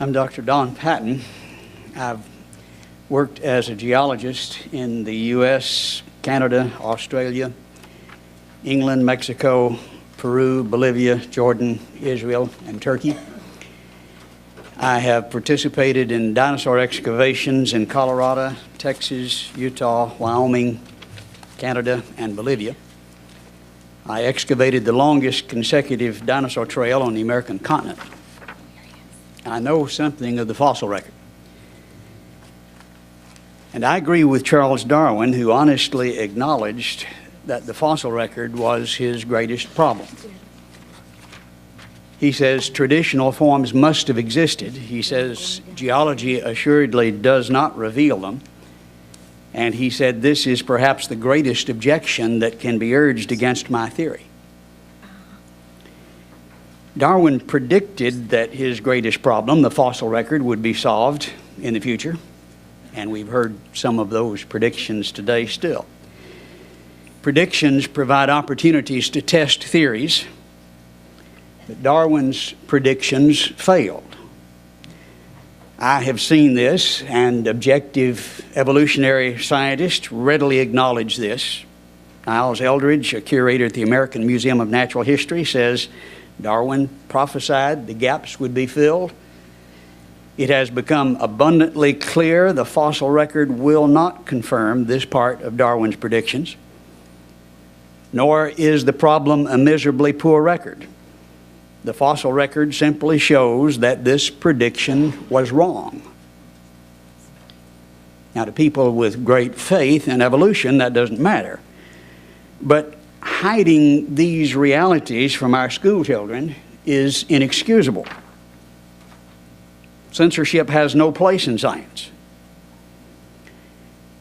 I'm Dr. Don Patton. I've worked as a geologist in the U.S., Canada, Australia, England, Mexico, Peru, Bolivia, Jordan, Israel, and Turkey. I have participated in dinosaur excavations in Colorado, Texas, Utah, Wyoming, Canada, and Bolivia. I excavated the longest consecutive dinosaur trail on the American continent. I know something of the fossil record. And I agree with Charles Darwin, who honestly acknowledged that the fossil record was his greatest problem. He says traditional forms must have existed. He says geology assuredly does not reveal them. And he said this is perhaps the greatest objection that can be urged against my theory. Darwin predicted that his greatest problem, the fossil record, would be solved in the future, and we've heard some of those predictions today still. Predictions provide opportunities to test theories, but Darwin's predictions failed. I have seen this, and objective evolutionary scientists readily acknowledge this. Niles Eldredge, a curator at the American Museum of Natural History, says Darwin prophesied the gaps would be filled. It has become abundantly clear the fossil record will not confirm this part of Darwin's predictions, nor is the problem a miserably poor record. The fossil record simply shows that this prediction was wrong. Now, to people with great faith in evolution, that doesn't matter. But hiding these realities from our school children is inexcusable. Censorship has no place in science.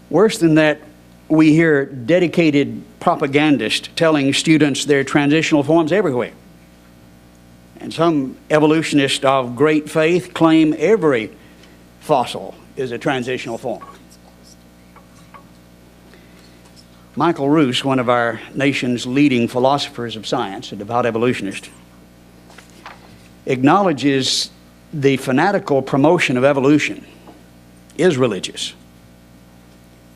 Worse than that, we hear dedicated propagandists telling students there are transitional forms everywhere. And some evolutionists of great faith claim every fossil is a transitional form. Michael Ruse, one of our nation's leading philosophers of science, a devout evolutionist, acknowledges the fanatical promotion of evolution is religious.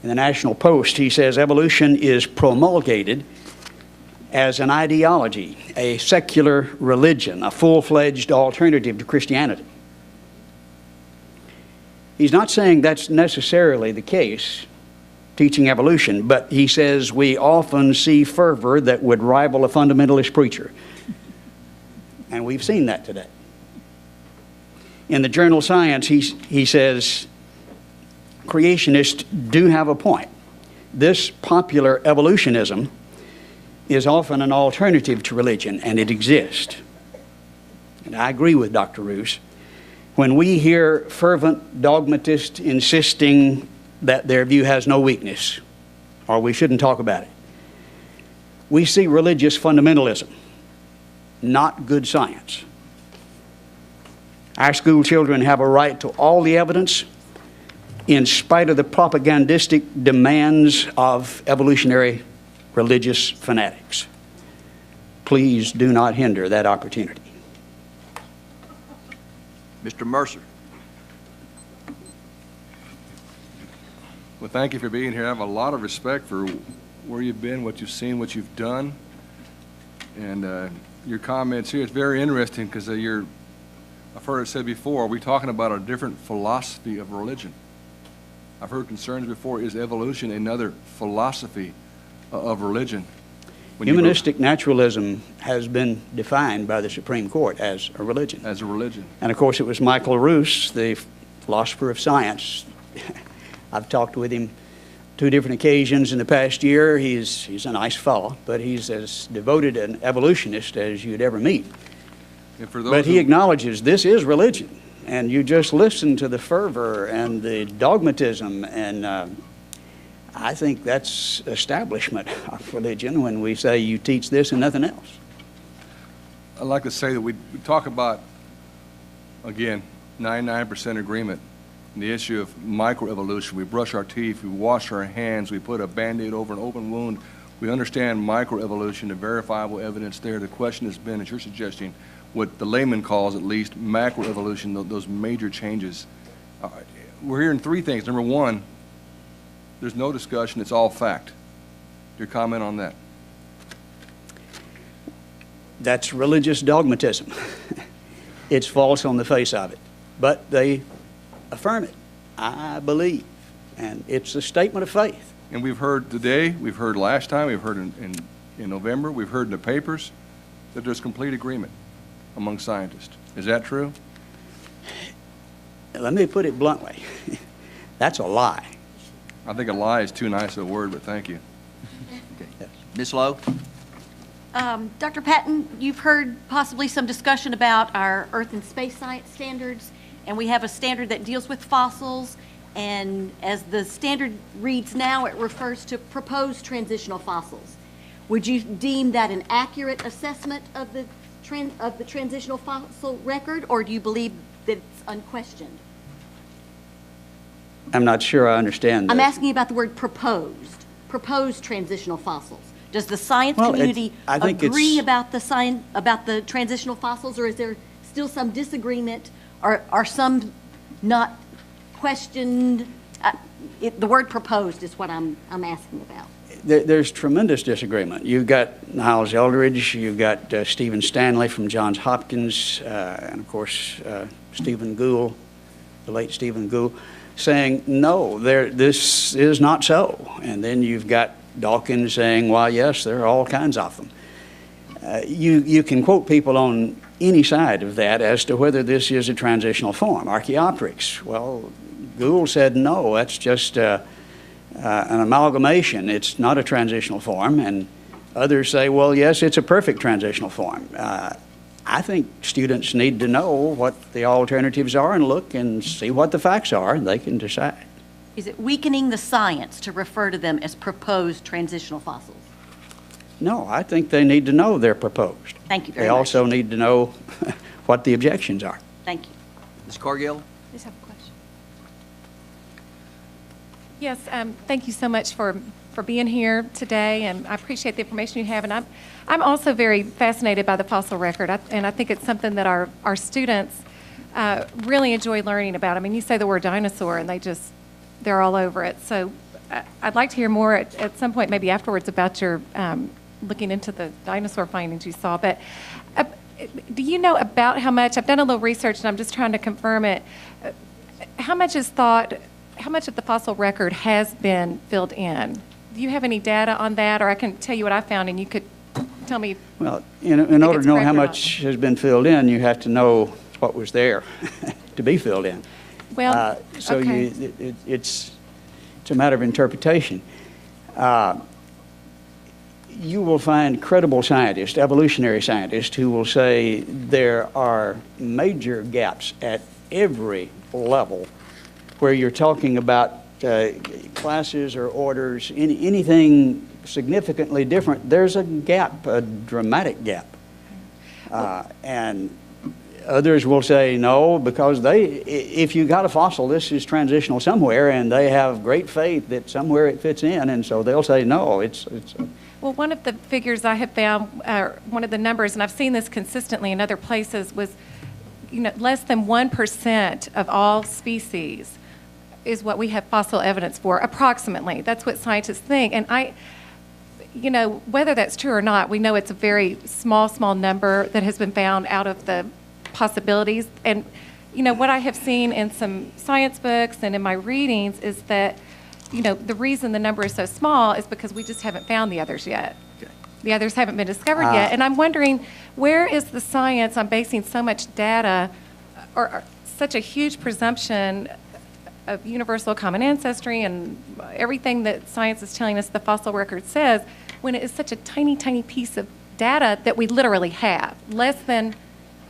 In the National Post, he says evolution is promulgated as an ideology, a secular religion, a full-fledged alternative to Christianity. He's not saying that's necessarily the case, teaching evolution, but he says we often see fervor that would rival a fundamentalist preacher. And we've seen that today. In the journal Science, he says creationists do have a point. This popular evolutionism is often an alternative to religion, and it exists. And I agree with Dr. Ruse. When we hear fervent dogmatists insisting that their view has no weakness, or we shouldn't talk about it, we see religious fundamentalism, not good science. Our school children have a right to all the evidence in spite of the propagandistic demands of evolutionary religious fanatics. Please do not hinder that opportunity. Mr. Mercer. Well, thank you for being here. I have a lot of respect for where you've been, what you've seen, what you've done. And your comments here, it's very interesting because I've heard it said before, are we talking about a different philosophy of religion? I've heard concerns before, is evolution another philosophy of religion? Humanistic naturalism has been defined by the Supreme Court as a religion. As a religion. And of course it was Michael Ruse, the philosopher of science. I've talked with him 2 different occasions in the past year. He's a nice fellow, but he's as devoted an evolutionist as you'd ever meet. But he acknowledges this is religion, and you just listen to the fervor and the dogmatism, and I think that's establishment of religion when we say you teach this and nothing else. I'd like to say that we talk about, again, 99% agreement. The issue of microevolution. We brush our teeth, we wash our hands, we put a Band-Aid over an open wound. We understand microevolution, the verifiable evidence there. The question has been, as you're suggesting, what the layman calls at least macroevolution, those major changes. We're hearing three things. Number one, there's no discussion, it's all fact. Your comment on that? That's religious dogmatism. It's false on the face of it, but they affirm it. I believe, and it's a statement of faith. And we've heard today, we've heard last time, we've heard in November, we've heard in the papers that there's complete agreement among scientists. Is that true? Let me put it bluntly. That's a lie. I think a lie is too nice a word, but thank you. Okay. Yes. Ms. Lowe? Dr. Patton, you've heard possibly some discussion about our Earth and space science standards, and we have a standard that deals with fossils, and as the standard reads now, it refers to proposed transitional fossils. Would you deem that an accurate assessment of the transitional fossil record, or do you believe that it's unquestioned? I'm not sure I understand that. I'm asking about the word proposed transitional fossils. Does the science community agree about the transitional fossils, or is there still some disagreement, or are some not questioned? The word proposed is what I'm asking about. There's tremendous disagreement. You've got Niles Eldridge, you've got Stephen Stanley from Johns Hopkins, and of course Stephen Gould, the late Stephen Gould, saying no, this is not so. And then you've got Dawkins saying, well, yes, there are all kinds of them. You can quote people on any side of that as to whether this is a transitional form. Archaeopteryx, well, Gould said no, that's just an amalgamation. It's not a transitional form. And others say, well, yes, it's a perfect transitional form. I think students need to know what the alternatives are and look and see what the facts are, and they can decide. Is it weakening the science to refer to them as proposed transitional fossils? No, I think they need to know they're proposed. Thank you very much. They also need to know what the objections are. Thank you. Ms. Cargill? I just have a question. Yes, thank you so much for being here today, and I appreciate the information you have. And I'm also very fascinated by the fossil record, and I think it's something that our students really enjoy learning about. I mean, you say the word dinosaur, and they're all over it. So I'd like to hear more at some point, maybe afterwards, about your looking into the dinosaur findings you saw. But do you know about how much, I've done a little research and I'm just trying to confirm it, how much of the fossil record has been filled in? Do you have any data on that? Or I can tell you what I found and you could tell me. Well, in order to know how much has been filled in, you have to know what was there to be filled in. Well, so okay. It's a matter of interpretation. You will find credible scientists, evolutionary scientists, who will say there are major gaps at every level where you're talking about classes or orders, anything significantly different. There's a gap, a dramatic gap. And others will say no, because if you got a fossil, this is transitional somewhere, and they have great faith that somewhere it fits in, and so they'll say no. Well, one of the figures I have found, one of the numbers, and I've seen this consistently in other places, was less than 1% of all species is what we have fossil evidence for, approximately. That's what scientists think. And whether that's true or not, we know it's a very small number that has been found out of the possibilities. And what I have seen in some science books and in my readings is that the reason the number is so small is because we just haven't found the others yet. Okay. The others haven't been discovered yet. And I'm wondering, where is the science on basing so much data or such a huge presumption of universal common ancestry and everything that science is telling us the fossil record says, when it is such a tiny piece of data that we literally have, less than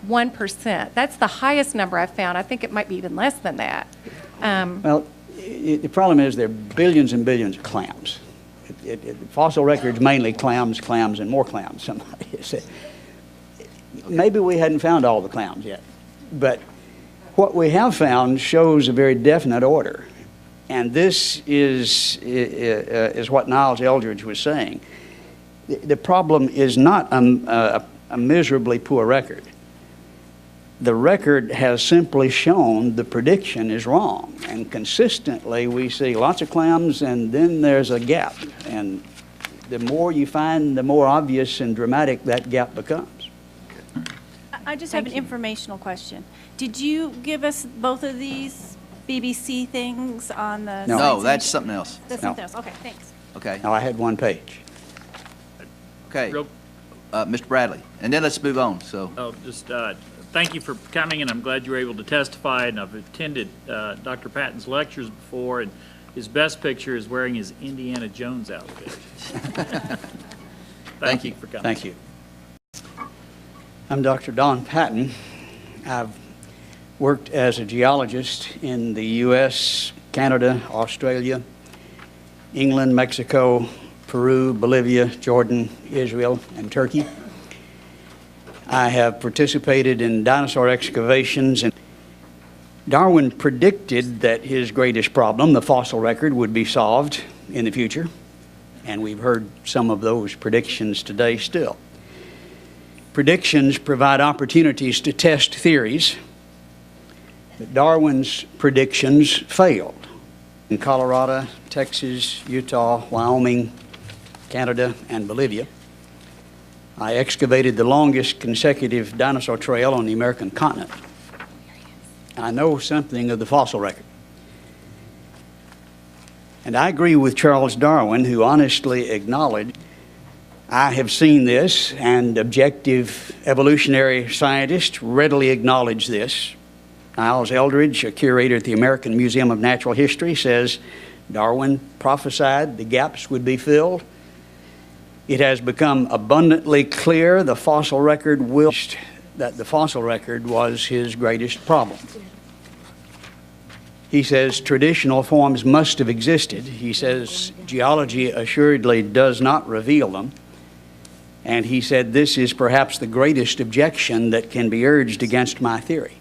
1%. That's the highest number I've found. I think it might be even less than that. Well, the problem is there are billions and billions of clams. Fossil records mainly clams, and more clams. Somebody said. Maybe we hadn't found all the clams yet, but what we have found shows a very definite order, and this is what Niles Eldridge was saying. The problem is not a miserably poor record. the record has simply shown the prediction is wrong. And consistently, we see lots of clams, and then there's a gap. And the more you find, the more obvious and dramatic that gap becomes. I just have an informational question. Did you give us both of these BBC things on the? No. No, that's something else. That's something else. Okay, thanks. Okay, Now, I had one page. okay. Real- Mr. Bradley, and then let's move on, so. Oh, just, thank you for coming, and I'm glad you were able to testify, and I've attended Dr. Patton's lectures before, and his best picture is wearing his Indiana Jones outfit. Thank you for coming. Thank you. I'm Dr. Don Patton. I've worked as a geologist in the U.S., Canada, Australia, England, Mexico, Peru, Bolivia, Jordan, Israel, and Turkey. I have participated in dinosaur excavations, and Darwin predicted that his greatest problem, the fossil record, would be solved in the future, and we've heard some of those predictions today still. Predictions provide opportunities to test theories, but Darwin's predictions failed. In Colorado, Texas, Utah, Wyoming, Canada, and Bolivia, I excavated the longest consecutive dinosaur trail on the American continent. I know something of the fossil record. And I agree with Charles Darwin, who honestly acknowledged, I have seen this, and objective evolutionary scientists readily acknowledge this. Niles Eldridge, a curator at the American Museum of Natural History, says Darwin prophesied the gaps would be filled. It has become abundantly clear the fossil record that the fossil record was his greatest problem. He says traditional forms must have existed. He says geology assuredly does not reveal them. And he said this is perhaps the greatest objection that can be urged against my theory.